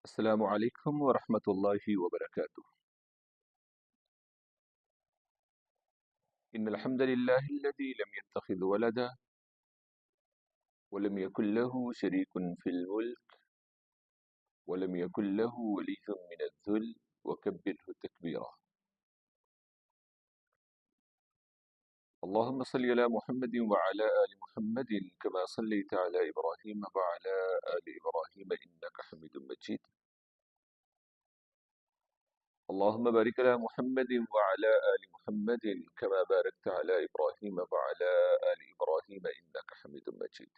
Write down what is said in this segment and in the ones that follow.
السلام علیکم ورحمۃ اللہ وبرکاتہ۔ ان الحمد للہ الذي لم يتخذ ولدا ولم يكن له شريك في الملك ولم يكن له ولي من الذل وكبره تكبيرا۔ اللهم صل على محمد وعلى آل محمد كما صليت على إبراهيم وعلى آل إبراهيم إنك حميد مجيد۔ اللهم بارك على محمد وعلى آل محمد كما باركت على إبراهيم وعلى آل إبراهيم إنك حميد مجيد۔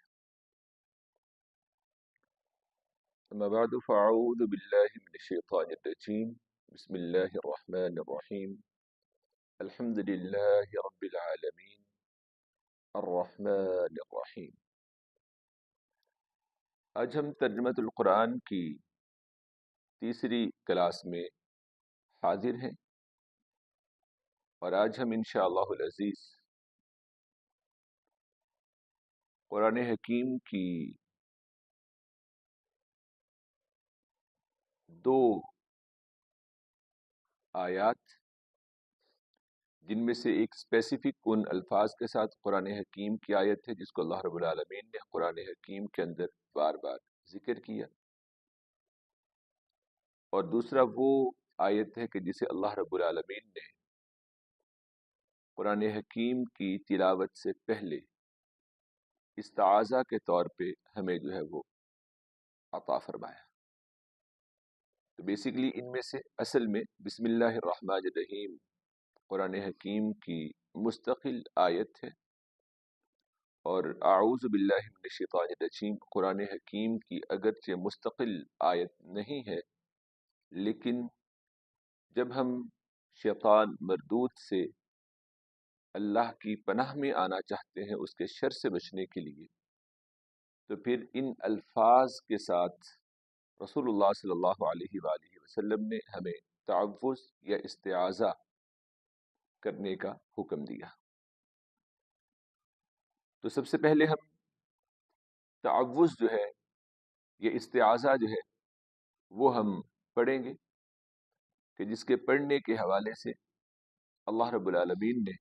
أما بعد فأعوذ بالله من الشيطان الرجيم، بسم الله الرحمن الرحيم، الحمد لله رب العالمين الرحمن الرحيم۔ آج ہم ترجمۃ القرآن کی تیسری کلاس میں حاضر ہیں، اور آج ہم انشاءاللہ العزیز قرآن حکیم کی دو آیات، جن میں سے ایک اسپیسیفک ان الفاظ کے ساتھ قرآن حکیم کی آیت ہے جس کو اللہ رب العالمین نے قرآن حکیم کے اندر بار بار ذکر کیا، اور دوسرا وہ آیت ہے کہ جسے اللہ رب العالمین نے قرآن حکیم کی تلاوت سے پہلے استعاذہ کے طور پہ ہمیں جو ہے وہ عطا فرمایا۔ تو بیسیکلی ان میں سے اصل میں بسم اللہ الرحمن الرحیم قرآن حکیم کی مستقل آیت ہے، اور اعوذ باللہ من الشیطان الرجیم قرآن حکیم کی اگرچہ مستقل آیت نہیں ہے، لیکن جب ہم شیطان مردود سے اللہ کی پناہ میں آنا چاہتے ہیں اس کے شر سے بچنے کے لیے، تو پھر ان الفاظ کے ساتھ رسول اللہ صلی اللہ علیہ وآلہ وسلم نے ہمیں تعوذ یا استعاذہ کرنے کا حکم دیا۔ تو سب سے پہلے ہم تعوذ جو ہے یہ استعاذہ جو ہے وہ ہم پڑھیں گے، کہ جس کے پڑھنے کے حوالے سے اللہ رب العالمین نے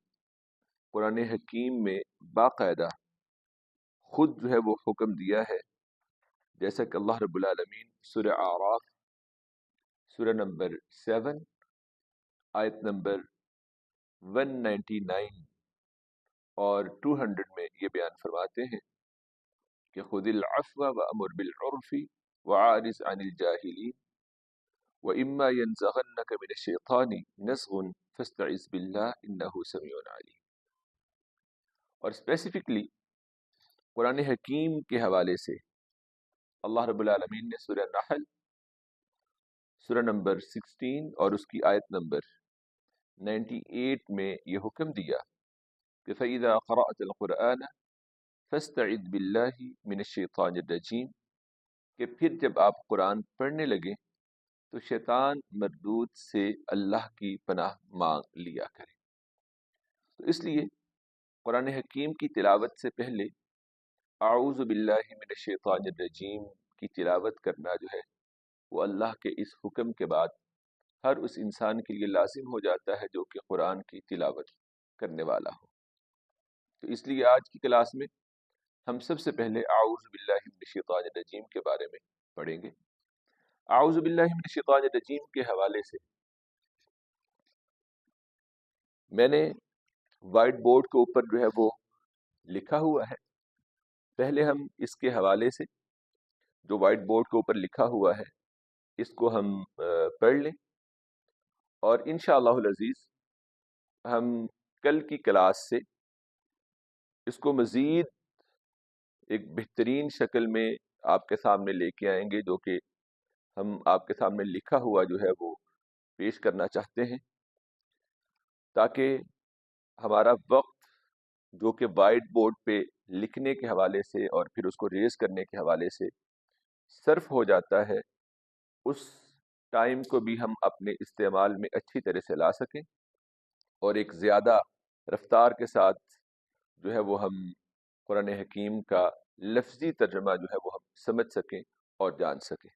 قرآن حکیم میں باقاعدہ خود جو ہے وہ حکم دیا ہے، جیسا کہ اللہ رب العالمین سورہ اعراف سورہ نمبر 7 آیت نمبر 199 اور 200 میں یہ بیان فرماتے ہیں کہ خذ العفو وامر بالعرف وعارض عن الجاہلین وإما ينزغنك من الشیطان نزغ فاستعذ باللہ انہ سمیع علیم۔ اور اسپیسیفکلی قرآن حکیم کے حوالے سے اللہ رب العالمین نے سورہ نحل سورہ نمبر 16 اور اس کی آیت نمبر 98 میں یہ حکم دیا کہ فَإِذَا قَرَأْتَ الْقُرْآنَ فَاسْتَعِذْ بِاللَّهِ مِنَ الشَّيْطَانِ الرَّجِيمِ، کہ پھر جب آپ قرآن پڑھنے لگیں تو شیطان مردود سے اللہ کی پناہ مانگ لیا کریں۔ تو اس لیے قرآن حکیم کی تلاوت سے پہلے اعوذ باللہ من الشیطان الرجیم کی تلاوت کرنا جو ہے وہ اللہ کے اس حکم کے بعد ہر اس انسان کے لیے لازم ہو جاتا ہے جو کہ قرآن کی تلاوت کرنے والا ہو۔ تو اس لیے آج کی کلاس میں ہم سب سے پہلے اعوذ باللہ من الشیطان الرجیم کے بارے میں پڑھیں گے۔ اعوذ باللہ من الشیطان الرجیم کے حوالے سے میں نے وائٹ بورڈ کے اوپر جو ہے وہ لکھا ہوا ہے، پہلے ہم اس کے حوالے سے جو وائٹ بورڈ کے اوپر لکھا ہوا ہے اس کو ہم پڑھ لیں، اور انشاءاللہ العزیز ہم کل کی کلاس سے اس کو مزید ایک بہترین شکل میں آپ کے سامنے لے کے آئیں گے، جو کہ ہم آپ کے سامنے لکھا ہوا جو ہے وہ پیش کرنا چاہتے ہیں، تاکہ ہمارا وقت جو کہ وائٹ بورڈ پہ لکھنے کے حوالے سے اور پھر اس کو ریز کرنے کے حوالے سے صرف ہو جاتا ہے، اس ٹائم کو بھی ہم اپنے استعمال میں اچھی طرح سے لا سکیں، اور ایک زیادہ رفتار کے ساتھ جو ہے وہ ہم قرآن حکیم کا لفظی ترجمہ جو ہے وہ ہم سمجھ سکیں اور جان سکیں۔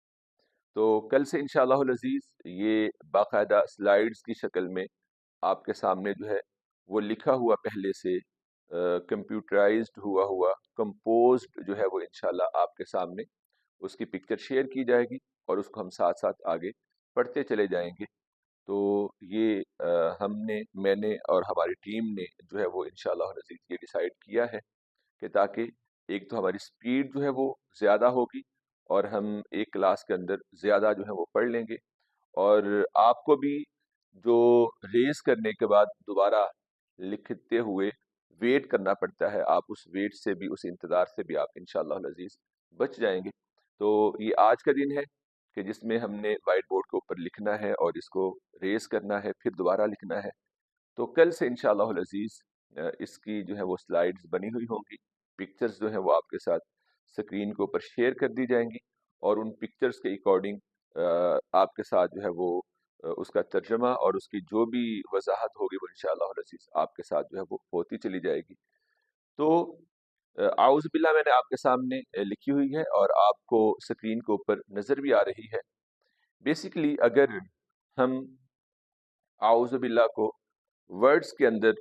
تو کل سے انشاءاللہ العزیز یہ باقاعدہ سلائیڈز کی شکل میں آپ کے سامنے جو ہے وہ لکھا ہوا پہلے سے کمپیوٹرائزڈ ہوا کمپوزڈ جو ہے وہ انشاءاللہ آپ کے سامنے اس کی پکچر شیئر کی جائے گی، اور اس کو ہم ساتھ ساتھ آگے پڑھتے چلے جائیں گے۔ تو یہ میں نے اور ہماری ٹیم نے جو ہے وہ انشاءاللہ العزیز یہ ڈیسائیڈ کیا ہے کہ تاکہ ایک تو ہماری سپیڈ جو ہے وہ زیادہ ہوگی، اور ہم ایک کلاس کے اندر زیادہ جو ہے وہ پڑھ لیں گے، اور آپ کو بھی جو ریز کرنے کے بعد دوبارہ لکھتے ہوئے ویٹ کرنا پڑتا ہے، آپ اس ویٹ سے بھی، اس انتظار سے بھی آپ انشاءاللہ العزیز بچ جائیں گے۔ تو یہ آج کا دن ہے کہ جس میں ہم نے وائٹ بورڈ کے اوپر لکھنا ہے اور اس کو ریز کرنا ہے، پھر دوبارہ لکھنا ہے۔ تو کل سے انشاءاللہ العزیز اس کی جو ہے وہ سلائیڈز بنی ہوئی ہوں گی، پکچرز جو ہیں وہ آپ کے ساتھ سکرین کے اوپر شیئر کر دی جائیں گی، اور ان پکچرز کے اکارڈنگ آپ کے ساتھ جو ہے وہ اس کا ترجمہ اور اس کی جو بھی وضاحت ہوگی وہ انشاءاللہ العزیز آپ کے ساتھ جو ہے وہ ہوتی چلی جائے گی۔ تو اعوذ باللہ میں نے آپ کے سامنے لکھی ہوئی ہے اور آپ کو سکرین کے اوپر نظر بھی آ رہی ہے۔ بیسیکلی اگر ہم اعوذ باللہ کو ورڈز کے اندر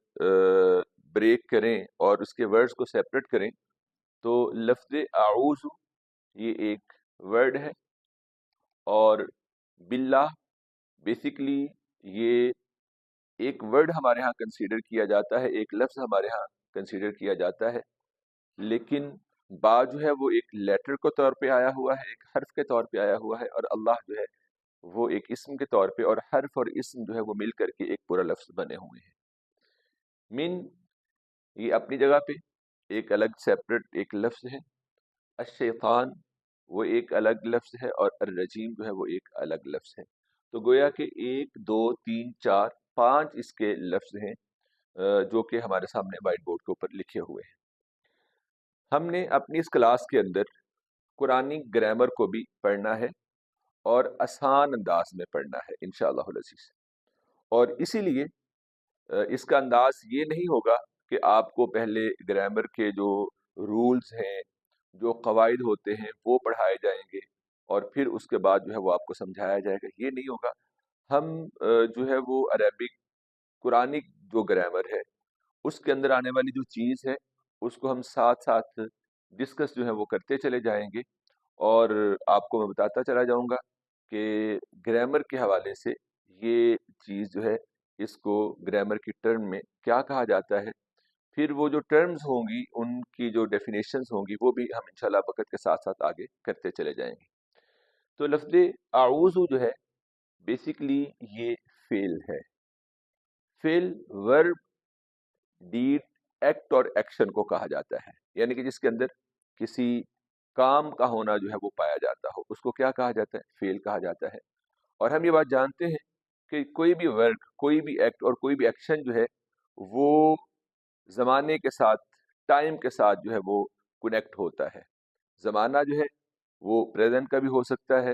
بریک کریں اور اس کے ورڈز کو سیپریٹ کریں، تو لفظ اعوذ یہ ایک ورڈ ہے، اور باللہ بیسیکلی یہ ایک ورڈ ہمارے ہاں کنسیڈر کیا جاتا ہے، ایک لفظ ہمارے ہاں کنسیڈر کیا جاتا ہے، لیکن با جو ہے وہ ایک لیٹر کے طور پہ آیا ہوا ہے، ایک حرف کے طور پہ آیا ہوا ہے، اور اللہ جو ہے وہ ایک اسم کے طور پہ، اور حرف اور اسم جو ہے وہ مل کر کے ایک پورا لفظ بنے ہوئے ہیں۔ من یہ اپنی جگہ پہ ایک الگ سیپریٹ ایک لفظ ہے، الشیطان وہ ایک الگ لفظ ہے، اور الرجیم جو ہے وہ ایک الگ لفظ ہے۔ تو گویا کہ 1 2 3 4 5 اس کے لفظ ہیں جو کہ ہمارے سامنے وائٹ بورڈ کے اوپر لکھے ہوئے ہیں۔ ہم نے اپنی اس کلاس کے اندر قرآنی گرامر کو بھی پڑھنا ہے، اور آسان انداز میں پڑھنا ہے انشاءاللہ العزیز، اور اسی لیے اس کا انداز یہ نہیں ہوگا کہ آپ کو پہلے گرامر کے جو رولز ہیں، جو قواعد ہوتے ہیں وہ پڑھائے جائیں گے، اور پھر اس کے بعد جو ہے وہ آپ کو سمجھایا جائے گا، یہ نہیں ہوگا۔ ہم جو ہے وہ عربک قرآنک جو گرامر ہے اس کے اندر آنے والی جو چیز ہے اس کو ہم ساتھ ساتھ ڈسکس جو ہے وہ کرتے چلے جائیں گے، اور آپ کو میں بتاتا چلا جاؤں گا کہ گرامر کے حوالے سے یہ چیز جو ہے اس کو گرامر کی ٹرم میں کیا کہا جاتا ہے، پھر وہ جو ٹرمز ہوں گی ان کی جو ڈیفینیشنز ہوں گی وہ بھی ہم انشاءاللہ وقت کے ساتھ ساتھ آگے کرتے چلے جائیں گے۔ تو لفظ اعوذ جو ہے بیسیکلی یہ فعل ہے، فعل ورب ڈیڈ ایکٹ اور ایکشن کو کہا جاتا ہے، یعنی کہ جس کے اندر کسی کام کا ہونا جو ہے وہ پایا جاتا ہو اس کو کیا کہا جاتا ہے، فعل کہا جاتا ہے۔ اور ہم یہ بات جانتے ہیں کہ کوئی بھی ورک، کوئی بھی ایکٹ اور کوئی بھی ایکشن جو ہے وہ زمانے کے ساتھ، ٹائم کے ساتھ جو ہے وہ کنیکٹ ہوتا ہے۔ زمانہ جو ہے وہ پریزنٹ کا بھی ہو سکتا ہے،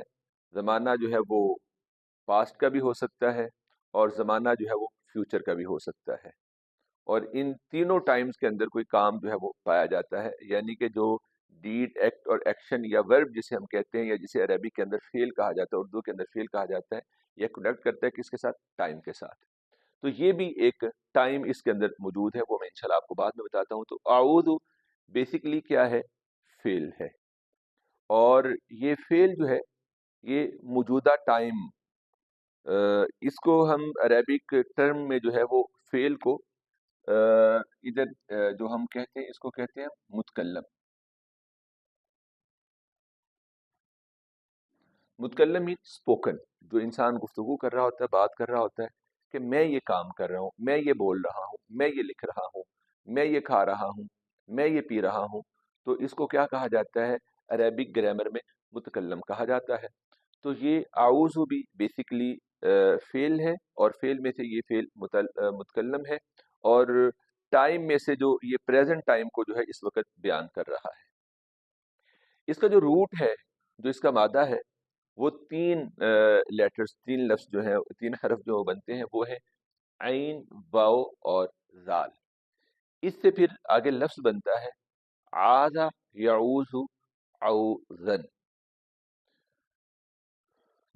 زمانہ جو ہے وہ پاسٹ کا بھی ہو سکتا ہے، اور زمانہ جو ہے وہ فیوچر کا بھی ہو سکتا ہے، اور ان تینوں ٹائمز کے اندر کوئی کام جو ہے وہ پایا جاتا ہے، یعنی کہ جو ڈیڈ ایکٹ اور ایکشن یا ورب جسے ہم کہتے ہیں، یا جسے عربی کے اندر فعل کہا جاتا ہے، اردو کے اندر فعل کہا جاتا ہے، یہ کنیکٹ کرتا ہے کس کے ساتھ، ٹائم کے ساتھ۔ تو یہ بھی ایک ٹائم اس کے اندر موجود ہے، وہ میں انشاءاللہ آپ کو بعد میں بتاتا ہوں۔ تو اعوذ بیسیکلی کیا ہے، فعل ہے، اور یہ فعل جو ہے یہ موجودہ ٹائم، اس کو ہم عربک ٹرم میں جو ہے وہ فعل کو ادھر جو ہم کہتے ہیں اس کو کہتے ہیں متکلم۔ متکلم مین اسپوکن، جو انسان گفتگو کر رہا ہوتا ہے، بات کر رہا ہوتا ہے کہ میں یہ کام کر رہا ہوں، میں یہ بول رہا ہوں، میں یہ لکھ رہا ہوں، میں یہ کھا رہا ہوں، میں یہ پی رہا ہوں، تو اس کو کیا کہا جاتا ہے، عربک گرامر میں متکلم کہا جاتا ہے۔ تو یہ اعوذ بھی بیسیکلی فعل ہے، اور فعل میں سے یہ فعل متکلم ہے، اور ٹائم میں سے جو یہ پریزنٹ ٹائم کو جو ہے اس وقت بیان کر رہا ہے۔ اس کا جو روٹ ہے، جو اس کا مادہ ہے، وہ 3 لیٹرز، 3 لفظ جو ہیں، 3 حرف جو بنتے ہیں وہ ہیں عین، واو اور زال۔ اس سے پھر آگے لفظ بنتا ہے عاذ یعوذ عوذن۔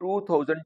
2000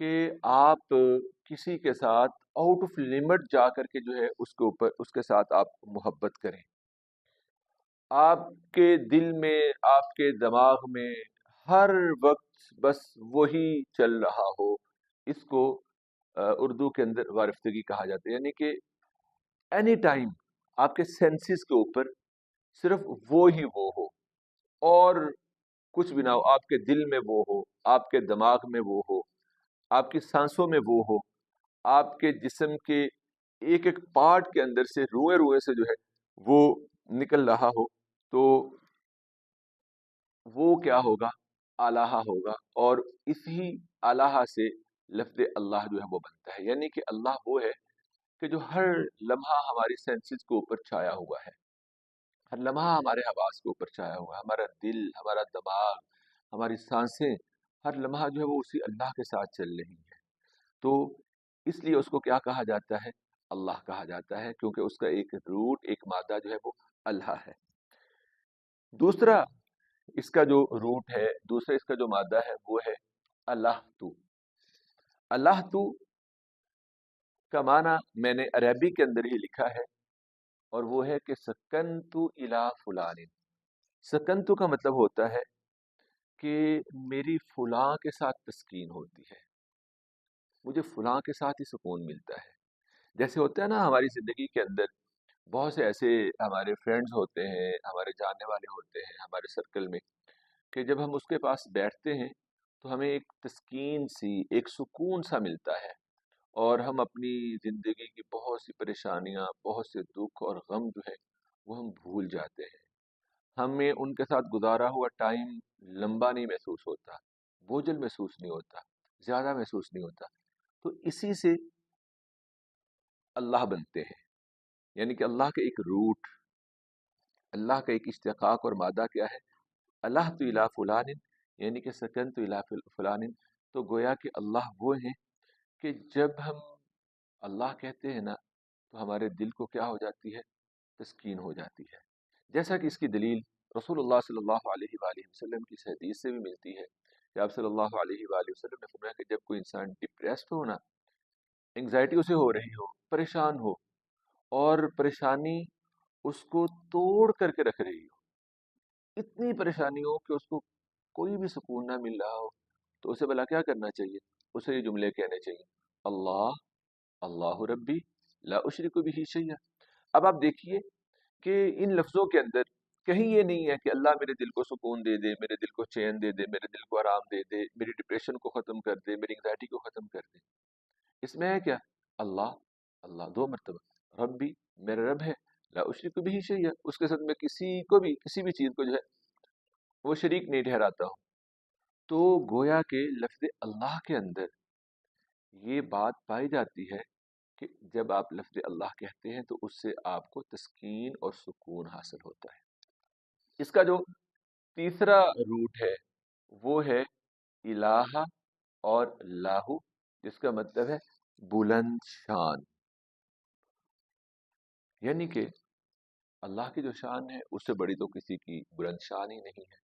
کہ آپ کسی کے ساتھ آؤٹ آف لمٹ جا کر کے جو ہے اس کے ساتھ آپ محبت کریں. آپ کے دل میں، آپ کے دماغ میں ہر وقت بس وہی چل رہا ہو. اس کو اردو کے اندر وارفتگی کہا جاتا ہے، یعنی کہ اینی ٹائم آپ کے سینسز کے اوپر صرف وہ ہی وہ ہو اور کچھ بھی نہ ہو. آپ کے دل میں وہ ہو، آپ کے دماغ میں وہ ہو، آپ کی سانسوں میں وہ ہو، آپ کے جسم کے ایک ایک پارٹ کے اندر سے روئے روئے سے جو ہے وہ نکل رہا ہو. تو وہ کیا ہوگا؟ الہ ہوگا. اور اسی الہ سے لفظ اللہ جو ہے وہ بنتا ہے. یعنی کہ اللہ وہ ہے کہ جو ہر لمحہ ہماری سینسز کے اوپر چھایا ہوا ہے، ہر لمحہ ہمارے حواس کے اوپر چھایا ہوا ہے. ہمارا دل، ہمارا دماغ، ہماری سانسیں ہر لمحہ جو ہے وہ اسی اللہ کے ساتھ چل رہی ہیں. تو اس لیے اس کو کیا کہا جاتا ہے؟ اللہ کہا جاتا ہے، کیونکہ اس کا ایک روٹ، ایک مادہ جو ہے وہ اللہ ہے. دوسرا اس کا جو روٹ ہے، دوسرا اس کا جو مادہ ہے وہ ہے اللہ تو. اللہ تو کا معنی میں نے عربی کے اندر ہی لکھا ہے، اور وہ ہے کہ سکنتو الی فلان. سکنتو کا مطلب ہوتا ہے کہ میری فلاں کے ساتھ تسکین ہوتی ہے، مجھے فلاں کے ساتھ ہی سکون ملتا ہے. جیسے ہوتا ہے نا ہماری زندگی کے اندر بہت سے ایسے ہمارے فرینڈز ہوتے ہیں، ہمارے جاننے والے ہوتے ہیں ہمارے سرکل میں، کہ جب ہم اس کے پاس بیٹھتے ہیں تو ہمیں ایک تسکین سی، ایک سکون سا ملتا ہے، اور ہم اپنی زندگی کی بہت سی پریشانیاں، بہت سے دکھ اور غم جو ہے وہ ہم بھول جاتے ہیں. ہمیں ان کے ساتھ گزارا ہوا ٹائم لمبا نہیں محسوس ہوتا، بوجھل محسوس نہیں ہوتا، زیادہ محسوس نہیں ہوتا. تو اسی سے اللہ بنتے ہیں. یعنی کہ اللہ کا ایک روٹ، اللہ کا ایک اشتقاق اور مادہ کیا ہے؟ اللہ تو الی فلان، یعنی کہ سکن تو الی فلان. تو گویا کہ اللہ وہ ہیں کہ جب ہم اللہ کہتے ہیں نا تو ہمارے دل کو کیا ہو جاتی ہے؟ تسکین ہو جاتی ہے. جیسا کہ اس کی دلیل رسول اللہ صلی اللہ علیہ وآلہ وسلم کی حدیث سے بھی ملتی ہے کہ آپ صلی اللہ علیہ وآلہ وسلم نے فرمایا کہ جب کوئی انسان ڈپریسڈ ہو نا، انگزائٹی اسے ہو رہی ہو، پریشان ہو، اور پریشانی اس کو توڑ کر کے رکھ رہی ہو، اتنی پریشانی ہو کہ اس کو کوئی بھی سکون نہ مل رہا ہو، تو اسے بھلا کیا کرنا چاہیے؟ اسے یہ جملے کہنے چاہیے: اللہ اللہ ربی لا اشرک بہ شیئا. اب آپ دیکھیے کہ ان لفظوں کے اندر کہیں یہ نہیں ہے کہ اللہ میرے دل کو سکون دے دے، میرے دل کو چین دے دے، میرے دل کو آرام دے دے، میری ڈپریشن کو ختم کر دے، میری انگزائٹی کو ختم کر دے. اس میں ہے کیا؟ اللہ اللہ دو مرتبہ، ربی میرا رب ہے، لا اشرک بہ شیئا، اس کے ساتھ میں کسی کو بھی، کسی بھی چیز کو جو ہے وہ شریک نہیں ٹھہراتا ہوں. تو گویا کہ لفظ اللہ کے اندر یہ بات پائی جاتی ہے کہ جب آپ لفظ اللہ کہتے ہیں تو اس سے آپ کو تسکین اور سکون حاصل ہوتا ہے. اس کا جو تیسرا روٹ ہے وہ ہے الہ اور لاہو، جس کا مطلب ہے بلند شان. یعنی کہ اللہ کی جو شان ہے اس سے بڑی تو کسی کی بلند شان ہی نہیں ہے.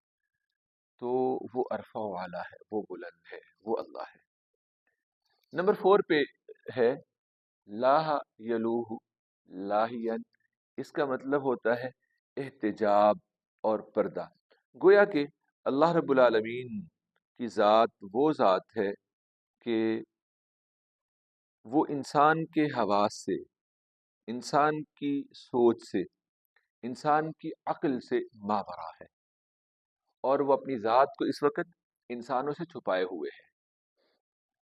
تو وہ عرفہ والا ہے، وہ بلند ہے، وہ اللہ ہے. نمبر 4 پہ ہے لاہ یلوہ لاہین. اس کا مطلب ہوتا ہے احتجاب اور پردہ. گویا کہ اللہ رب العالمین کی ذات وہ ذات ہے کہ وہ انسان کے حواس سے، انسان کی سوچ سے، انسان کی عقل سے ماورا ہے، اور وہ اپنی ذات کو اس وقت انسانوں سے چھپائے ہوئے ہے.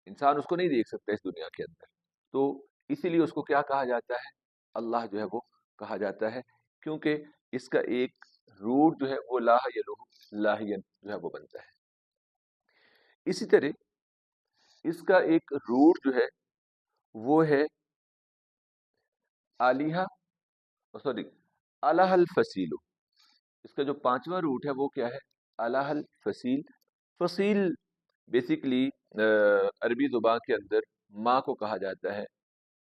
انسان اس کو نہیں دیکھ سکتا اس دنیا کے اندر. تو اسی لیے اس کو کیا کہا جاتا ہے؟ اللہ جو ہے وہ کہا جاتا ہے، کیونکہ اس کا ایک روٹ جو ہے وہ لاہ یلوہ لاہین جو ہے وہ بنتا ہے. اسی طرح اس کا ایک روٹ جو ہے وہ ہے آلیہ، سوری، الہ الفصیل. اس کا جو 5واں روٹ ہے وہ کیا ہے؟ الہ الفصیل. فصیل بیسیکلی عربی زبان کے اندر ماں کو کہا جاتا ہے،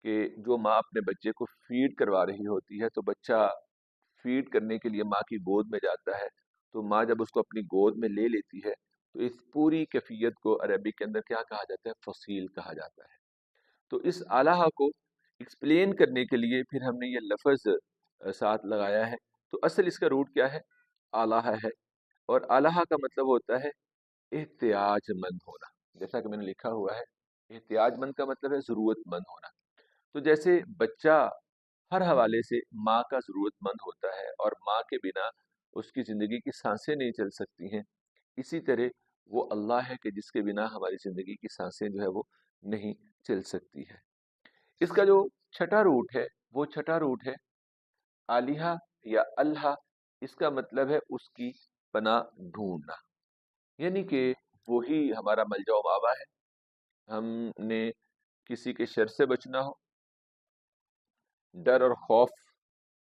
کہ جو ماں اپنے بچے کو فیڈ کروا رہی ہوتی ہے تو بچہ فیڈ کرنے کے لیے ماں کی گود میں جاتا ہے. تو ماں جب اس کو اپنی گود میں لے لیتی ہے تو اس پوری کیفیت کو عربی کے اندر کیا کہا جاتا ہے؟ فصیل کہا جاتا ہے۔ تو اس الہ کو ایکسپلین کرنے کے لیے پھر ہم نے یہ لفظ ساتھ لگایا ہے۔ تو اصل اس کا روٹ کیا ہے؟ الہ ہے، اور الہ کا مطلب ہوتا ہے احتیاج مند ہونا، جیسا کہ میں نے لکھا ہوا ہے۔ احتیاج مند کا مطلب ہے ضرورت مند ہونا۔ تو جیسے بچہ ہر حوالے سے ماں کا ضرورت مند ہوتا ہے، اور ماں کے بنا اس کی زندگی کی سانسیں نہیں چل سکتی ہیں، اسی طرح وہ اللہ ہے کہ جس کے بنا ہماری زندگی کی سانسیں جو ہے وہ نہیں چل سکتی ہے۔ اس کا جو چھٹا روٹ ہے وہ چھٹا روٹ ہے آلیہ یا اللہ۔ اس کا مطلب ہے اس کی پناہ ڈھونڈنا، یعنی کہ وہی ہمارا ملجا و ماوا ہے۔ ہم نے کسی کے شر سے بچنا ہو، ڈر اور خوف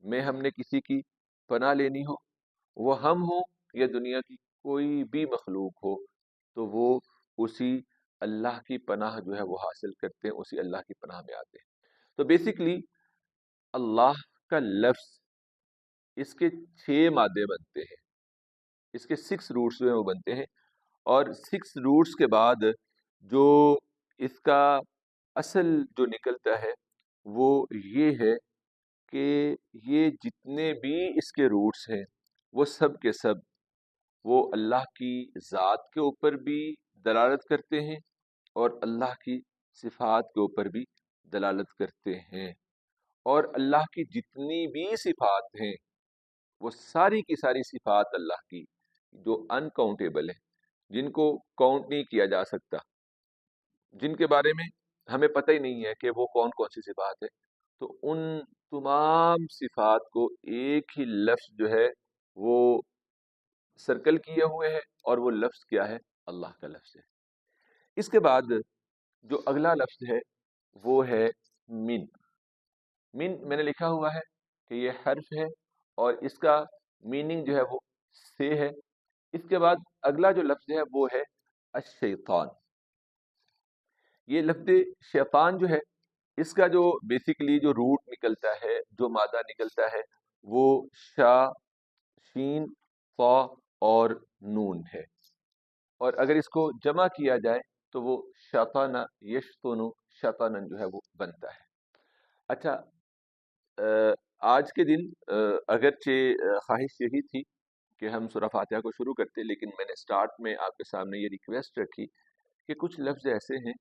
میں ہم نے کسی کی پناہ لینی ہو، وہ ہم ہوں یا دنیا کی کوئی بھی مخلوق ہو، تو وہ اسی اللہ کی پناہ جو ہے وہ حاصل کرتے ہیں، اسی اللہ کی پناہ میں آتے ہیں۔ تو بیسیکلی اللہ کا لفظ، اس کے 6 مادے بنتے ہیں، اس کے 6 روٹس جو ہیں وہ بنتے ہیں، اور 6 روٹس کے بعد جو اس کا اصل جو نکلتا ہے وہ یہ ہے کہ یہ جتنے بھی اس کے روٹس ہیں وہ سب کے سب وہ اللہ کی ذات کے اوپر بھی دلالت کرتے ہیں، اور اللہ کی صفات کے اوپر بھی دلالت کرتے ہیں، اور اللہ کی جتنی بھی صفات ہیں وہ ساری کی ساری صفات اللہ کی جو انکاؤنٹیبل ہیں، جن کو کاؤنٹ نہیں کیا جا سکتا، جن کے بارے میں ہمیں پتہ ہی نہیں ہے کہ وہ کون کون سی صفات ہے، تو ان تمام صفات کو ایک ہی لفظ جو ہے وہ سرکل کیے ہوئے ہے، اور وہ لفظ کیا ہے؟ اللہ کا لفظ ہے۔ اس کے بعد جو اگلا لفظ ہے وہ ہے من۔ من میں نے لکھا ہوا ہے کہ یہ حرف ہے، اور اس کا میننگ جو ہے وہ سے ہے۔ اس کے بعد اگلا جو لفظ ہے وہ ہے الشیطان۔ یہ لفظ شیطان جو ہے، اس کا جو بیسیکلی جو روٹ نکلتا ہے، جو مادہ نکلتا ہے، وہ شا، شین، فا اور نون ہے، اور اگر اس کو جمع کیا جائے تو وہ شیطان یشطن، شیطانن جو ہے وہ بنتا ہے۔ اچھا، آج کے دن اگرچہ خواہش یہی تھی کہ ہم سورہ فاتحہ کو شروع کرتے، لیکن میں نے سٹارٹ میں آپ کے سامنے یہ ریکویسٹ رکھی کہ کچھ لفظ ایسے ہیں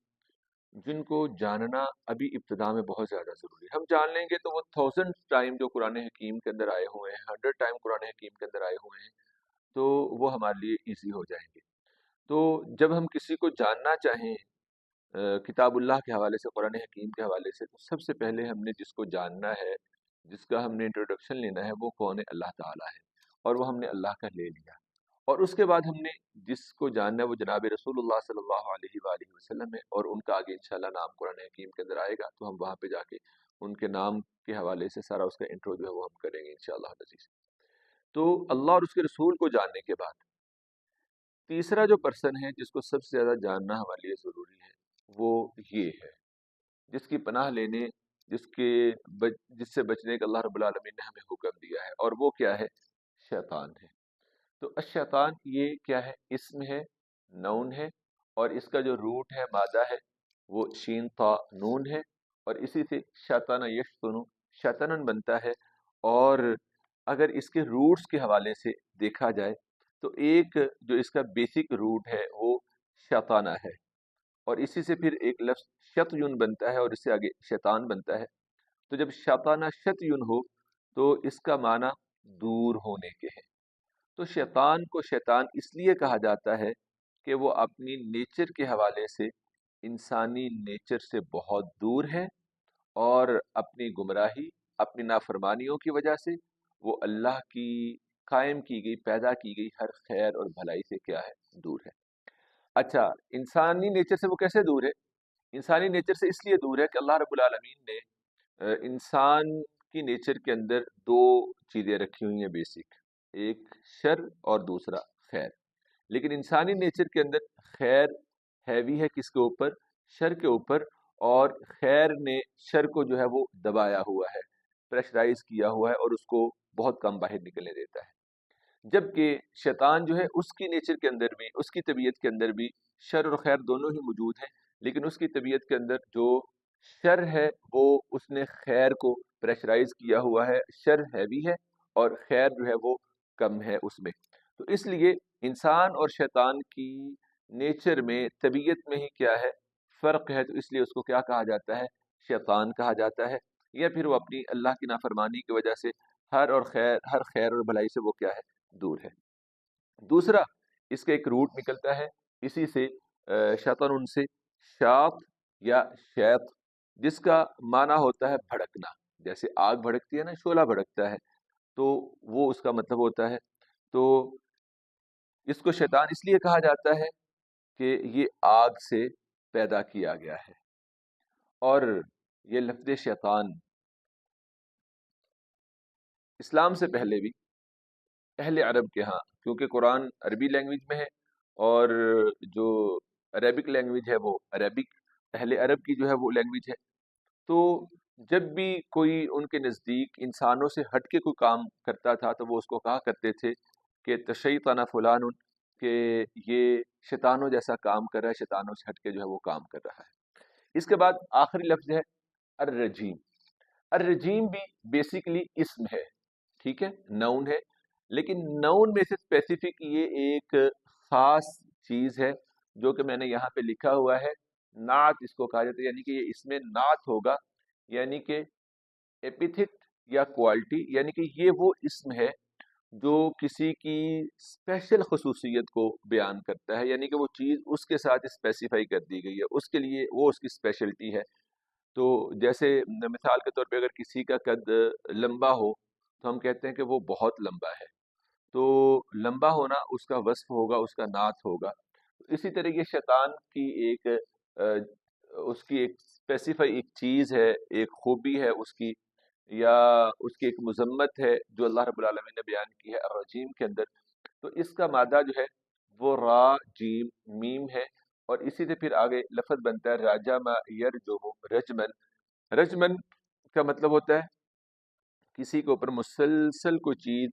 جن کو جاننا ابھی ابتدا میں بہت زیادہ ضروری ہے۔ ہم جان لیں گے تو وہ 1000 ٹائم جو قرآن حکیم کے اندر آئے ہوئے ہیں، 100 ٹائم قرآن حکیم کے اندر آئے ہوئے ہیں، تو وہ ہمارے لیے ایزی ہو جائیں گے۔ تو جب ہم کسی کو جاننا چاہیں کتاب اللہ کے حوالے سے، قرآن حکیم کے حوالے سے، تو سب سے پہلے ہم نے جس کو جاننا ہے، جس کا ہم نے انٹروڈکشن لینا ہے، وہ کون ہے؟ اللہ تعالیٰ ہے، اور وہ ہم نے اللہ کا لے لیا۔ اور اس کے بعد ہم نے جس کو جاننا ہے وہ جناب رسول اللہ صلی اللہ علیہ وآلہ وسلم ہے، اور ان کا آگے انشاءاللہ نام قرآن حکیم کے اندر آئے گا، تو ہم وہاں پہ جا کے ان کے نام کے حوالے سے سارا اس کا انٹرو جو ہے وہ ہم کریں گے انشاءاللہ العزیز۔ تو اللہ اور اس کے رسول کو جاننے کے بعد تیسرا جو پرسن ہے جس کو سب سے زیادہ جاننا ہمارے لیے ضروری ہے، وہ یہ ہے، جس کی پناہ لینے، جس سے بچنے کا اللہ رب العالمین نے ہمیں حکم دیا ہے، اور وہ کیا ہے؟ شیطان ہے۔ تو الشیطان یہ کیا ہے؟ اسم ہے، نون ہے، اور اس کا جو روٹ ہے، مادہ ہے، وہ شین تا نون ہے، اور اسی سے شیطان یشطن، شیطانن بنتا ہے۔ اور اگر اس کے روٹس کے حوالے سے دیکھا جائے تو ایک جو اس کا بیسک روٹ ہے وہ شیطانہ ہے، اور اسی سے پھر ایک لفظ شطیون بنتا ہے، اور اس سے آگے شیطان بنتا ہے۔ تو جب شیطانہ شطیون ہو تو اس کا معنی دور ہونے کے ہے۔ تو شیطان کو شیطان اس لیے کہا جاتا ہے کہ وہ اپنی نیچر کے حوالے سے انسانی نیچر سے بہت دور ہے، اور اپنی گمراہی، اپنی نافرمانیوں کی وجہ سے وہ اللہ کی قائم کی گئی، پیدا کی گئی ہر خیر اور بھلائی سے کیا ہے؟ دور ہے۔ اچھا، انسانی نیچر سے وہ کیسے دور ہے؟ انسانی نیچر سے اس لیے دور ہے کہ اللہ رب العالمین نے انسان کی نیچر کے اندر 2 چیزیں رکھی ہوئی ہیں بیسک، ایک شر اور دوسرا خیر۔ لیکن انسانی نیچر کے اندر خیر ہیوی ہے کس کے اوپر؟ شر کے اوپر، اور خیر نے شر کو جو ہے وہ دبایا ہوا ہے، پریشرائز کیا ہوا ہے، اور اس کو بہت کم باہر نکلنے دیتا ہے۔ جبکہ شیطان جو ہے اس کی نیچر کے اندر بھی، اس کی طبیعت کے اندر بھی شر اور خیر دونوں ہی موجود ہیں، لیکن اس کی طبیعت کے اندر جو شر ہے وہ اس نے خیر کو پریشرائز کیا ہوا ہے، شر ہیوی ہے اور خیر جو ہے وہ کم ہے اس میں۔ تو اس لیے انسان اور شیطان کی نیچر میں، طبیعت میں ہی کیا ہے، فرق ہے، تو اس لیے اس کو کیا کہا جاتا ہے؟ شیطان کہا جاتا ہے، یا پھر وہ اپنی اللہ کی نافرمانی کی وجہ سے ہر خیر اور بھلائی سے وہ کیا ہے؟ دور ہے۔ دوسرا، اس کا ایک روٹ نکلتا ہے اسی سے، شیطان ان سے، شاط یا شیط، جس کا معنی ہوتا ہے بھڑکنا، جیسے آگ بھڑکتی ہے نا، شعلہ بھڑکتا ہے، تو وہ اس کا مطلب ہوتا ہے۔ تو اس کو شیطان اس لیے کہا جاتا ہے کہ یہ آگ سے پیدا کیا گیا ہے، اور یہ لفظ شیطان اسلام سے پہلے بھی اہل عرب کے ہاں، کیونکہ قرآن عربی لینگویج میں ہے، اور جو عربک لینگویج ہے وہ عربک، اہل عرب کی جو ہے وہ لینگویج ہے، تو جب بھی کوئی ان کے نزدیک انسانوں سے ہٹ کے کوئی کام کرتا تھا تو وہ اس کو کہا کرتے تھے کہ تشیطن فلان، کہ یہ شیطانوں جیسا کام کر رہا ہے، شیطانوں سے ہٹ کے جو ہے وہ کام کر رہا ہے۔ اس کے بعد آخری لفظ ہے الرجیم۔ الرجیم بھی بیسیکلی اسم ہے، ٹھیک ہے، ناؤن ہے، لیکن ناؤن میں سے اسپیسیفک یہ ایک خاص چیز ہے جو کہ میں نے یہاں پہ لکھا ہوا ہے، نعت اس کو کہا جاتا ہے، یعنی کہ یہ اس میں نعت ہوگا، یعنی کہ ایپیتھٹ یا کوالٹی، یعنی کہ یہ وہ اسم ہے جو کسی کی اسپیشل خصوصیت کو بیان کرتا ہے، یعنی کہ وہ چیز اس کے ساتھ اسپیسیفائی کر دی گئی ہے، اس کے لیے وہ اس کی اسپیشلٹی ہے۔ تو جیسے مثال کے طور پہ اگر کسی کا قد لمبا ہو تو ہم کہتے ہیں کہ وہ بہت لمبا ہے، تو لمبا ہونا اس کا وصف ہوگا، اس کا نعت ہوگا۔ اسی طرح یہ شیطان کی ایک اس کی ایک اسپیسیفائی ایک چیز ہے، ایک خوبی ہے اس کی، یا اس کی ایک مذمت ہے جو اللہ رب العالمین نے بیان کی ہے الرجیم کے اندر۔ تو اس کا مادہ جو ہے وہ را جیم میم ہے، اور اسی سے پھر آگے لفظ بنتا ہے راجم یرجم رجمن۔ رجمن کا مطلب ہوتا ہے کسی کے اوپر مسلسل کوئی چیز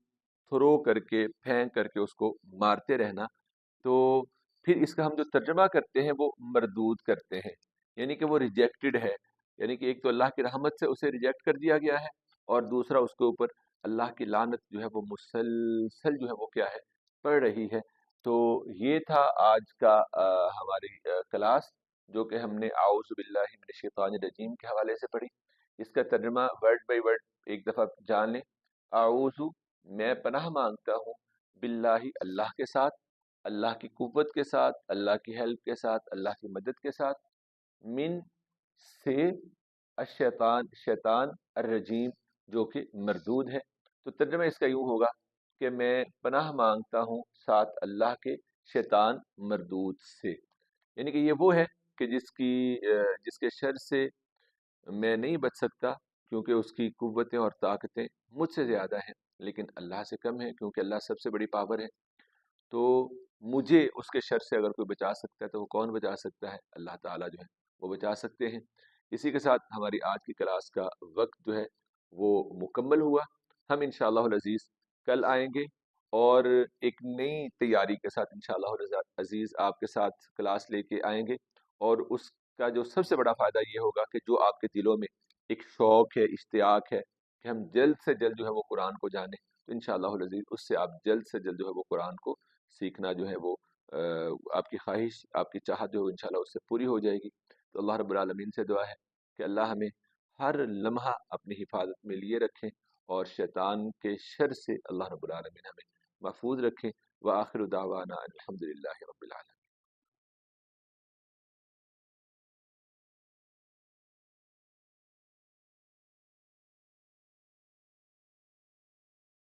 تھرو کر کے، پھینک کر کے اس کو مارتے رہنا۔ تو پھر اس کا ہم جو ترجمہ کرتے ہیں وہ مردود کرتے ہیں، یعنی کہ وہ ریجیکٹڈ ہے، یعنی کہ ایک تو اللہ کی رحمت سے اسے ریجیکٹ کر دیا گیا ہے، اور دوسرا اس کے اوپر اللہ کی لعنت جو ہے وہ مسلسل جو ہے وہ کیا ہے؟ پڑ رہی ہے۔ تو یہ تھا آج کا ہماری کلاس، جو کہ ہم نے اعوذ باللہ من الشیطان الرجیم کے حوالے سے پڑھی۔ اس کا ترجمہ ورڈ بائی ورڈ ایک دفعہ جان لیں۔ اعوذ، میں پناہ مانگتا ہوں، باللہ اللہ کے ساتھ، اللہ کی قوت کے ساتھ، اللہ کی ہیلپ کے ساتھ، اللہ کی مدد کے ساتھ، من سے، الشیطان شیطان، الرجیم جو کہ مردود ہے۔ تو ترجمہ اس کا یوں ہوگا کہ میں پناہ مانگتا ہوں ساتھ اللہ کے شیطان مردود سے، یعنی کہ یہ وہ ہے کہ جس کے شر سے میں نہیں بچ سکتا، کیونکہ اس کی قوتیں اور طاقتیں مجھ سے زیادہ ہیں، لیکن اللہ سے کم ہیں، کیونکہ اللہ سب سے بڑی پاور ہے۔ تو مجھے اس کے شر سے اگر کوئی بچا سکتا ہے تو وہ کون بچا سکتا ہے؟ اللہ تعالیٰ جو ہے وہ بچا سکتے ہیں۔ اسی کے ساتھ ہماری آج کی کلاس کا وقت جو ہے وہ مکمل ہوا۔ ہم انشاءاللہ العزیز کل آئیں گے، اور ایک نئی تیاری کے ساتھ انشاءاللہ عزیز آپ کے ساتھ کلاس لے کے آئیں گے، اور اس کا جو سب سے بڑا فائدہ یہ ہوگا کہ جو آپ کے دلوں میں ایک شوق ہے، اشتیاق ہے کہ ہم جلد سے جلد جو ہے وہ قرآن کو جانیں، تو انشاءاللہ العزیز اس سے آپ جلد سے جلد جو ہے وہ قرآن کو سیکھنا جو ہے وہ آپ کی خواہش، آپ کی چاہت جو ہے انشاءاللہ اس سے پوری ہو جائے گی۔ تو اللہ رب العالمین سے دعا ہے کہ اللہ ہمیں ہر لمحہ اپنی حفاظت میں لیے رکھیں، اور شیطان کے شر سے اللہ رب العالمین ہمیں محفوظ رکھیں۔ وآخر دعوانا الحمدللہ رب العالمین۔